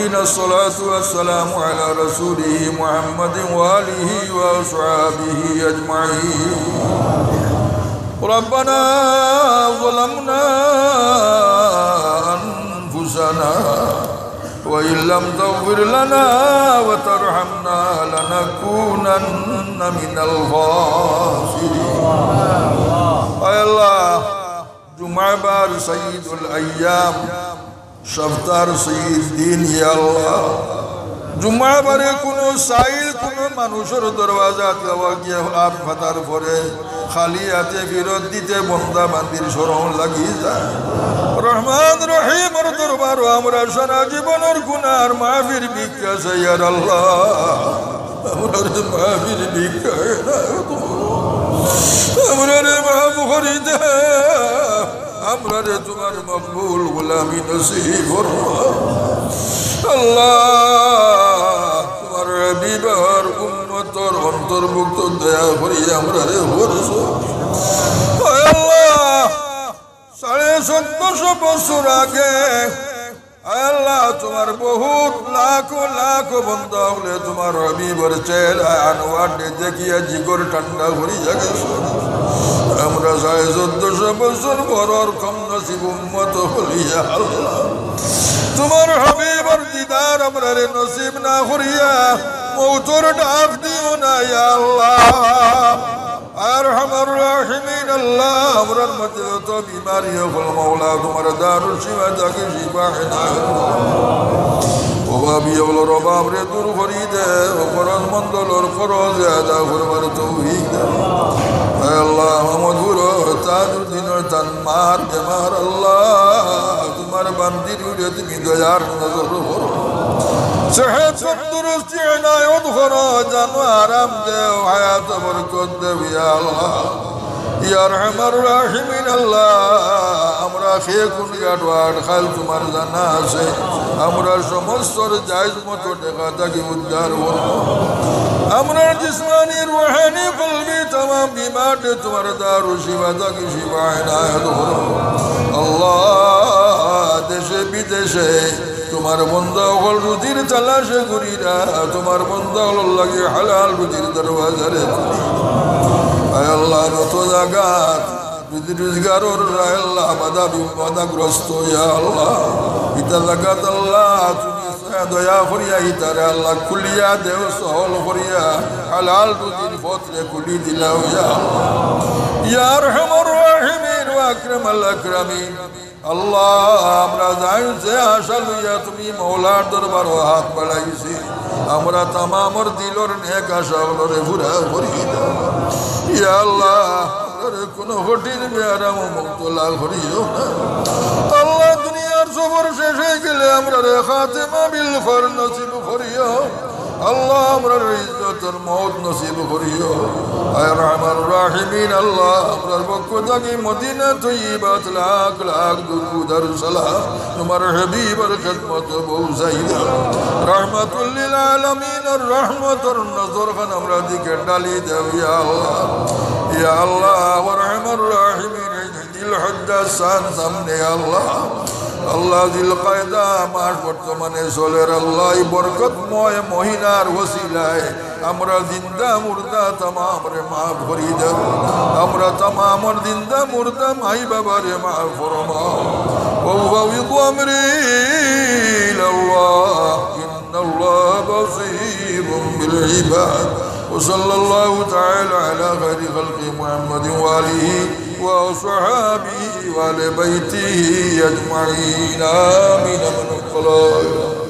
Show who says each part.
Speaker 1: أجمعين الصلاة والسلام على رسوله محمد وآله وأصحابه أجمعين ربنا ظلمنا أنفسنا وإن لم تغفر لنا وترحمنا لنكونن من الخاسرين أي الله جمعة بار سيد الأيام شفتار سيد دين يا الله جمعة بار কোনো সাইল কোনো মানুষের দরওয়াজা দেওয়া গিয়ে আপ ফাতার পরে খালি হাতে ফেরত দিতে বন্দা বান্দির শরণ লাগিয়ে যায় রহমান রহিমের দরবার আমরা সারা জীবনের গুনার মাফির ভিক্ষা চাই আর আল্লাহ আমরা মাফির ভিক্ষা আমরা মাফ করে দে আমরা তোমার মকবুল গোলামি নসিব ফরমা আল্লাহ তোমার বিবাহর উম্মতর অন্তর্ভুক্ত দয়া করি আমরা রে বলছ আল্লাহ 1450 বছর আগে আল্লাহ তোমার বহুত লাখ লাখ বন্ধা হলে তোমার হাবিবের চেহারা আনোয়ার দেখিয়া জিগর ঠান্ডা করি জাগে আমরা 1450 বছর বড়র কম নসিব উম্মত হলিয়া আল্লাহ তোমার হাবিবের দিদার আমরা রে নসিব না করিয়া মৌতর ডাক দিও না ইয়া আল্লাহ আরহামার রাহিমিন আল্লাহ আমরার মধ্যে যত বিমারি হল মাওলা তোমার দারুল শিফা তাকে শিফা ইনায়াত অভাবী হল রবাব রে দূর করি দে ও ফরজ মন্ডলর ফরজ আদা করবার তৌফিক দে আল্লাহ মধুর তাজউদ্দিনের তানমার বেমার আল্লাহ তোমার বান্দির উপরে তুমি দয়ার নজর করো সেহত তন্দুরুস্তি ইনায়াত করো জানো আরাম দেও হায়াত বরকত দেও ইয়া আল্লাহ ইয়া আরহামার রাহিমিন আল্লাহ আমরা খেয়ে কোন গাড়ওয়াট খাল তোমার জানা আছে আমরা সমস্ত জায়েজ মতো টাকা থাকি উদ্ধার করো আমরা জিসমানি রুহানি কলবি तमाम बीमार তোমার দারু শিফা থাকি শিফা ইনায়াত করো আল্লাহ দেশে বিদেশে তোমার বন্দা হল রুজির তালাশে ঘুরিরা তোমার বন্দা হল লাগে হালাল রুজির দরওয়াজা রে আয় আল্লাহ যত জাগাত রুজি রোজগারের আল্লাহ বাধাগ্রস্ত ইয়া আল্লাহ ইতা জাগাত আল্লাহ তুমি দয়া করিয়া ইতারে আল্লাহ খুলিয়া দেও সহল করিয়া হালাল রুজির পথে খুলি দিলাও ইয়া আল্লাহ ইয়া আরহামার রাহিমিন ওয়া আকরামাল আকরামিন আল্লাহ আমরা জানি যে আশা লইয়া তুমি মওলার দরবারে হাত বাড়াইছি আমরা তামামর দিলর নেক আশা হলরে পুরা করি দাও ইয়া আল্লাহ আমাদের কোনো কঠিন বেআরাম মুক্ত লাভ করিও না আল্লাহ দুনিয়ার সফর শেষ হয়ে গেলে আমরা খাতেমা বিল খর নসিব করিও আল্লাহ আমরার ইজ্জতের মওত নসিব করিও আয় রহমান রাহিমিন আল্লাহ আমরার পক্ষ থেকে মদিনা তৈয়বাত লাখ লাখ দুরুদ আর সালাম তোমার হাবিবের খিদমতে পৌঁছাই দাও রহমাতুল লিল আলামিন আর রহমতের নজর খান আমরা দিকে ডালি দাও ইয়া আল্লাহ ওয়া রহমান রাহিমিন দিল হজ্জা সান সামনে আল্লাহ আল্লাহ দিল কায়দা মাস বর্তমানে চলের আল্লাহ বরকতময় মহিনার ওসিলায় আমরা জিন্দা মুর্দা तमाम রে মাফ করি দাও আমরা तमाम জিন্দা মুর্দা মাই বাবা রে মাফ ফরমাও ওয়াউযু আমরি ইলাল্লাহ ইন্নাল্লাহ বাসীরুম বিল ইবাদ وصلى الله تعالى على خير خلق محمد وآله وصحابه وآل بيته أجمعين آمين من الخلائق